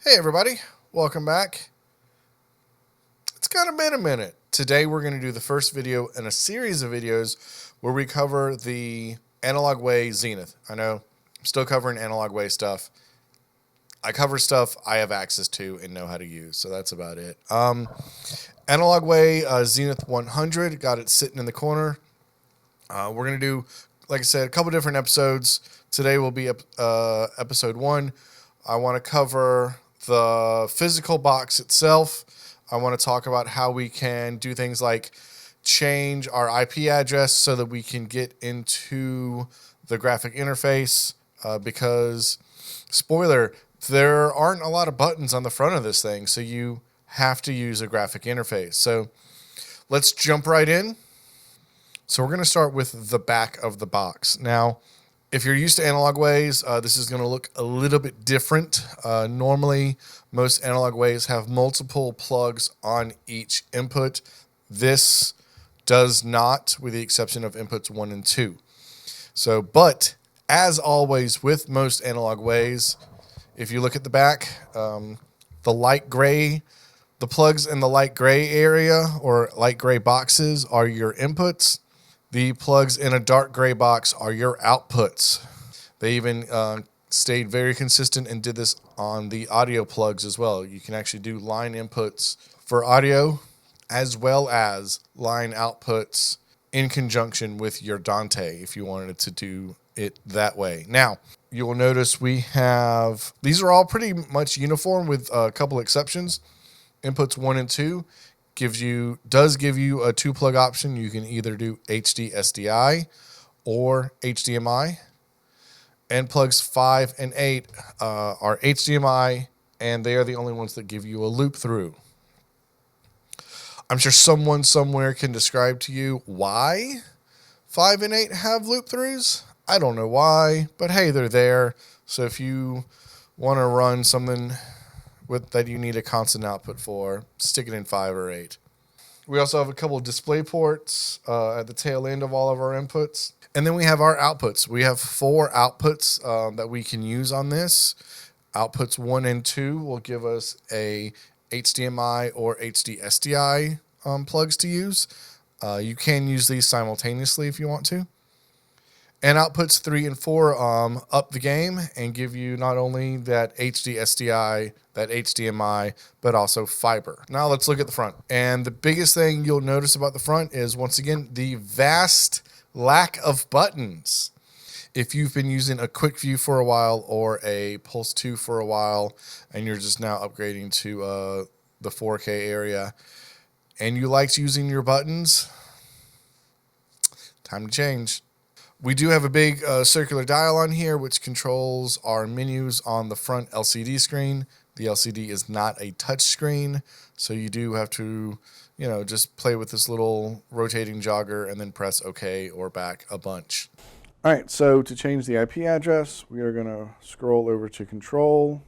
Hey everybody, welcome back. It's kind of been a minute. Today we're going to do the first video in a series of videos where we cover the analog way Zenith. I know I'm still covering analog way stuff. I cover stuff I have access to and know how to use, so that's about it. Analog way Zenith 100, got it sitting in the corner. We're going to do, like I said, a couple different episodes. Today will be episode 1. I want to cover the physical box itself. I want to talk about how we can do things like change our IP address so that we can get into the graphic interface because, spoiler, there aren't a lot of buttons on the front of this thing, so you have to use a graphic interface. So let's jump right in. So we're going to start with the back of the box. Now, if you're used to analog ways, this is going to look a little bit different. Normally, most analog ways have multiple plugs on each input. This does not, with the exception of inputs 1 and 2. So, but as always with most analog ways, if you look at the back, the light gray, the plugs in the light gray area or light gray boxes are your inputs. The plugs in a dark gray box are your outputs. They even stayed very consistent and did this on the audio plugs as well. You can actually do line inputs for audio as well as line outputs in conjunction with your Dante if you wanted to do it that way. Now, you will notice we have, these are all pretty much uniform with a couple exceptions. Inputs 1 and 2 does give you a 2-plug option. You can either do HD SDI or HDMI. And plugs 5 and 8 are HDMI, and they are the only ones that give you a loop through. I'm sure someone somewhere can describe to you why 5 and 8 have loop throughs. I don't know why, but hey, they're there. So if you want to run something that you need a constant output for, stick it in 5 or 8. We also have a couple of display ports at the tail end of all of our inputs. And then we have our outputs. We have 4 outputs that we can use on this. Outputs 1 and 2 will give us a HDMI or HD SDI plugs to use. You can use these simultaneously if you want to. And outputs 3 and 4 up the game and give you not only that HD SDI, that HDMI, but also fiber. Now let's look at the front. And the biggest thing you'll notice about the front is, once again, the vast lack of buttons. If you've been using a quick view for a while or a Pulse 2 for a while, and you're just now upgrading to the 4K area, and you liked using your buttons, time to change. We do have a big circular dial on here, which controls our menus on the front LCD screen. The LCD is not a touch screen, so you do have to, just play with this little rotating jogger and then press OK or back a bunch. All right, so to change the IP address, we are going to scroll over to Control.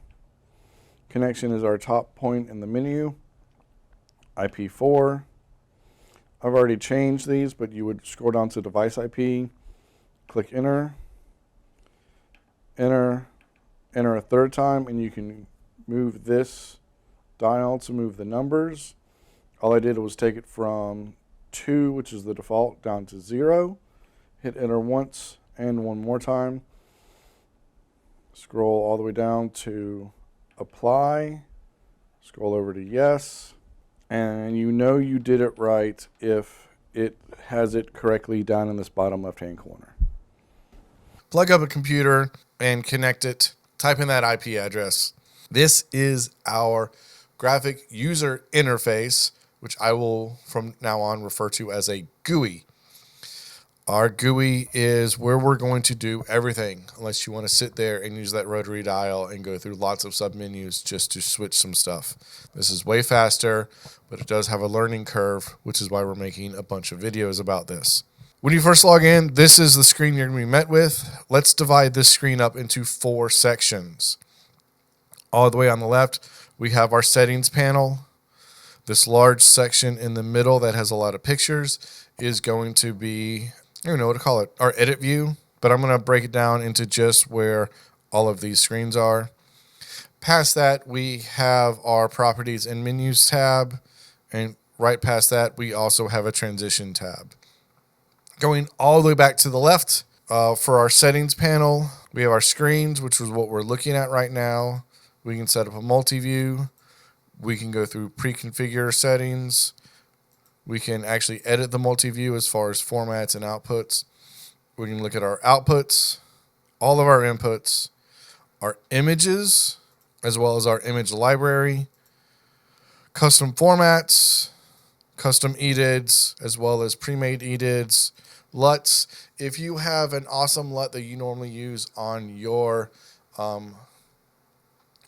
Connection is our top point in the menu. IP4. I've already changed these, but you would scroll down to Device IP. Click enter, enter a third time, and you can move this dial to move the numbers. All I did was take it from 2, which is the default, down to 0. Hit enter once and one more time. Scroll all the way down to apply. Scroll over to yes. And you know you did it right if it has it correctly down in this bottom left-hand corner. Plug up a computer and connect it. Type in that IP address. This is our graphic user interface, which I will from now on refer to as a GUI. Our GUI is where we're going to do everything, unless you want to sit there and use that rotary dial and go through lots of submenus just to switch some stuff. This is way faster, but it does have a learning curve, which is why we're making a bunch of videos about this. When you first log in, this is the screen you're going to be met with. Let's divide this screen up into 4 sections. All the way on the left, we have our settings panel. This large section in the middle that has a lot of pictures is going to be, I don't know what to call it, our edit view. But I'm going to break it down into just where all of these screens are. Past that, we have our properties and menus tab. And right past that, we also have a transition tab. Going all the way back to the left, for our settings panel, we have our screens, which is what we're looking at right now. We can set up a multi-view. We can go through pre-configure settings. We can actually edit the multi-view as far as formats and outputs. We can look at our outputs, all of our inputs, our images, as well as our image library, custom formats, custom EDIDs, as well as pre-made EDIDs, LUTs. If you have an awesome LUT that you normally use on your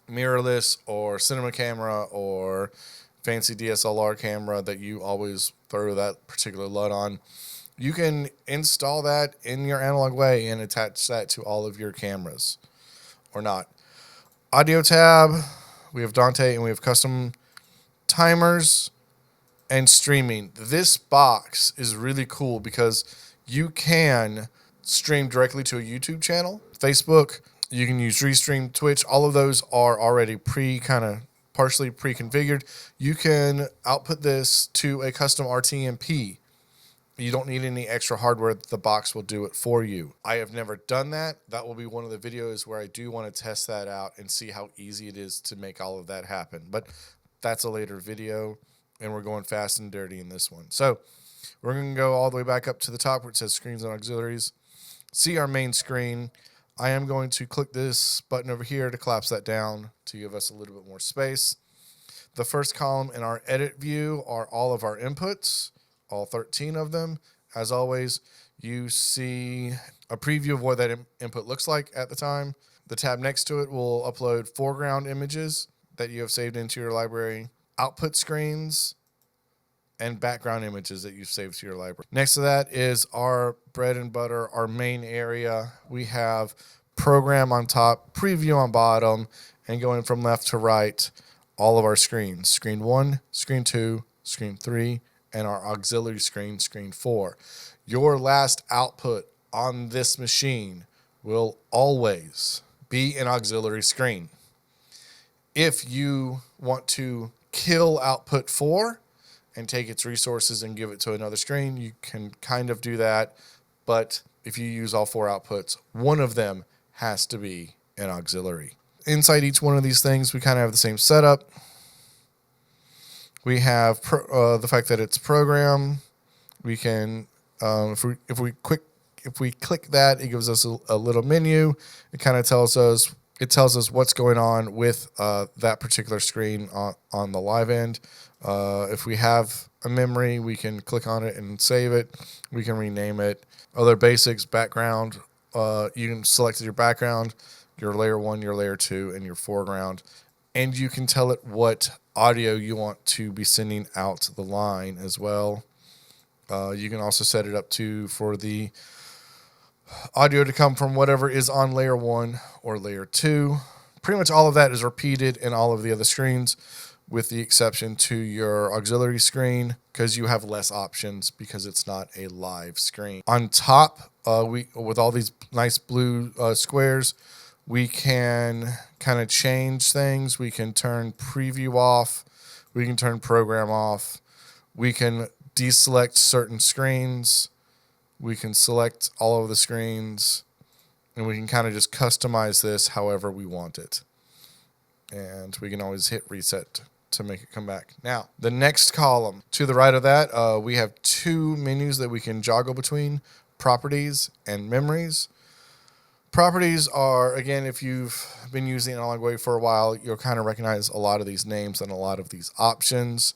mirrorless or cinema camera or fancy DSLR camera that you always throw that particular LUT on, you can install that in your analog way and attach that to all of your cameras or not. Audio tab, we have Dante and we have custom timers and streaming. This box is really cool because you can stream directly to a YouTube channel, Facebook. You can use Restream, Twitch. All of those are already partially pre-configured. You can output this to a custom RTMP. You don't need any extra hardware. The box will do it for you. I have never done that. That will be one of the videos where I do want to test that out and see how easy it is to make all of that happen. But that's a later video, and we're going fast and dirty in this one. So we're going to go all the way back up to the top where it says screens and auxiliaries. See our main screen. I am going to click this button over here to collapse that down to give us a little bit more space. The first column in our edit view are all of our inputs, all 13 of them. As always, you see a preview of what that input looks like at the time. The tab next to it will upload foreground images that you have saved into your library, output screens, and background images that you've saved to your library. Next to that is our bread and butter, our main area. We have program on top, preview on bottom, and going from left to right, all of our screens. Screen 1, Screen 2, Screen 3, and our auxiliary screen, Screen 4. Your last output on this machine will always be an auxiliary screen. If you want to kill output 4 and take its resources and give it to another screen, you can kind of do that. But if you use all 4 outputs, one of them has to be an auxiliary. Inside each one of these things, we kind of have the same setup. We have the fact that it's program. We can, if we click that, it gives us a little menu. It kind of tells us what's going on with that particular screen on the live end. If we have a memory, we can click on it and save it. We can rename it. Other basics, background. You can select your background, your layer 1, your layer 2, and your foreground. And you can tell it what audio you want to be sending out the line as well. You can also set it up for the audio to come from whatever is on layer 1 or layer 2. Pretty much all of that is repeated in all of the other screens, with the exception to your auxiliary screen, because you have less options because it's not a live screen. On top, with all these nice blue squares, we can kind of change things. We can turn preview off. We can turn program off. We can deselect certain screens. We can select all of the screens, and we can kind of just customize this however we want it. And we can always hit reset to make it come back. Now, the next column to the right of that, we have 2 menus that we can joggle between: properties and memories. Properties are, again, if you've been using Analog Way for a while, you'll kind of recognize a lot of these names and a lot of these options.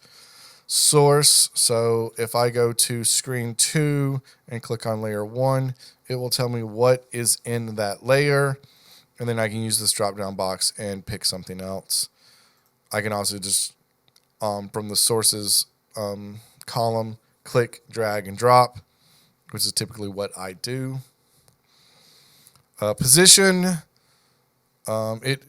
Source, so if I go to screen 2 and click on layer 1, it will tell me what is in that layer, and then I can use this drop-down box and pick something else. I can also just, from the sources column, click, drag, and drop, which is typically what I do. Position, it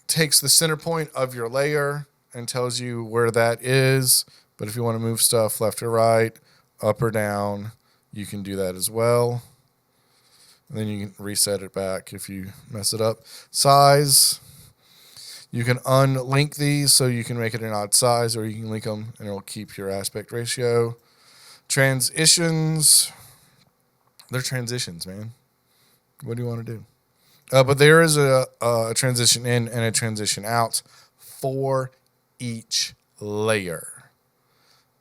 takes the center point of your layer and tells you where that is. But if you want to move stuff left or right, up or down, you can do that as well. And then you can reset it back if you mess it up. Size, You can unlink these so you can make it an odd size, or you can link them and it'll keep your aspect ratio. Transitions. They're transitions, man. What do you want to do? But there is a transition in and a transition out for each layer.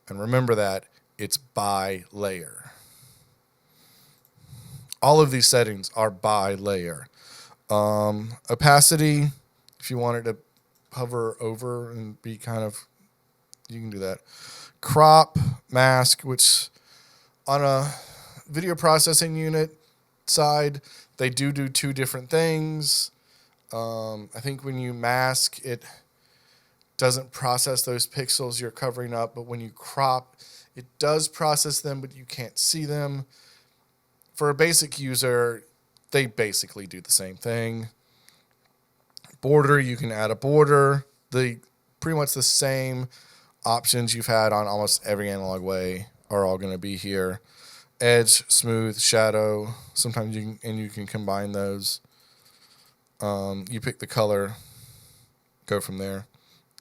And remember that it's by layer. All of these settings are by layer. Opacity, if you want it to hover over and be kind of, you can do that. Crop, mask, which on a video processing unit side, they do two different things. I think when you mask, it doesn't process those pixels you're covering up, but when you crop, it does process them, but you can't see them. For a basic user, they basically do the same thing. Border, you can add a border. Pretty much the same options you've had on almost every analog way are all going to be here. Edge, smooth, shadow. Sometimes you can combine those. You pick the color, go from there.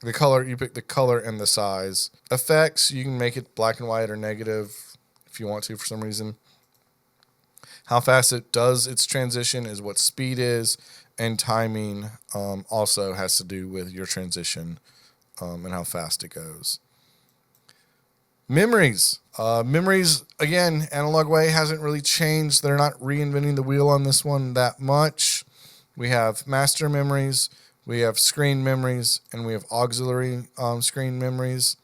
The color, you pick the color and the size. Effects, you can make it black and white or negative if you want to for some reason. How fast it does its transition is what speed is, and timing also has to do with your transition and how fast it goes. Memories. Memories, again, analog way hasn't really changed. They're not reinventing the wheel on this one that much. We have master memories, we have screen memories, and we have auxiliary screen memories.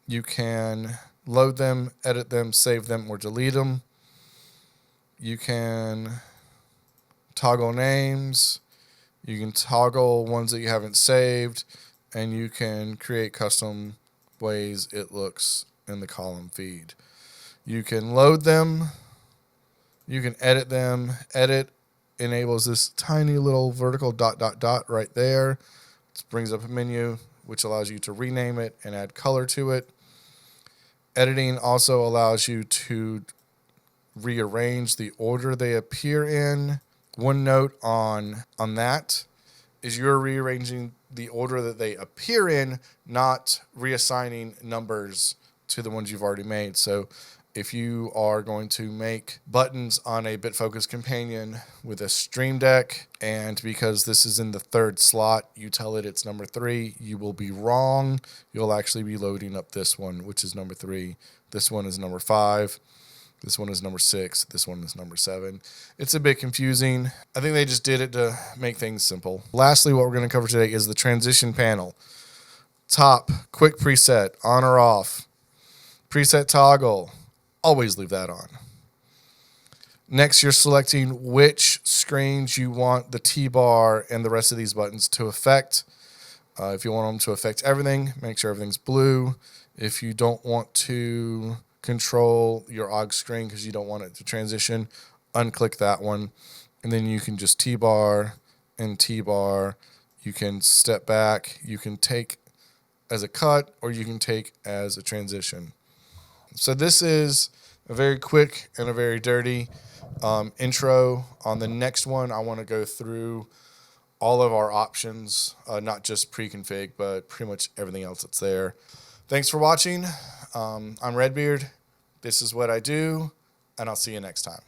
You can load them, edit them, save them, or delete them. You can toggle names. You can toggle ones that you haven't saved, and you can create custom ways it looks in the column feed. You can load them. You can edit them. Edit enables this tiny little vertical ... right there. It brings up a menu which allows you to rename it and add color to it. Editing also allows you to rearrange the order they appear in. One note on that is you're rearranging the order that they appear in, not reassigning numbers to the ones you've already made. So if you are going to make buttons on a BitFocus companion with a Stream Deck, and because this is in the third slot, you tell it it's number 3, you will be wrong. You'll actually be loading up this one, which is number 3. This one is number 5. This one is number 6. This one is number 7. It's a bit confusing. I think they just did it to make things simple. Lastly, what we're going to cover today is the transition panel. Top, quick preset, on or off. Preset toggle, always leave that on. Next, you're selecting which screens you want the T-bar and the rest of these buttons to affect. If you want them to affect everything, make sure everything's blue. If you don't want to control your aux screen because you don't want it to transition, unclick that one. And then you can just T-bar and T-bar. You can step back. You can take as a cut, or you can take as a transition. So this is a very quick and a very dirty intro. On the next one, I want to go through all of our options, not just pre-config, but pretty much everything else that's there. Thanks for watching. I'm Redbeard. This is what I do, and I'll see you next time.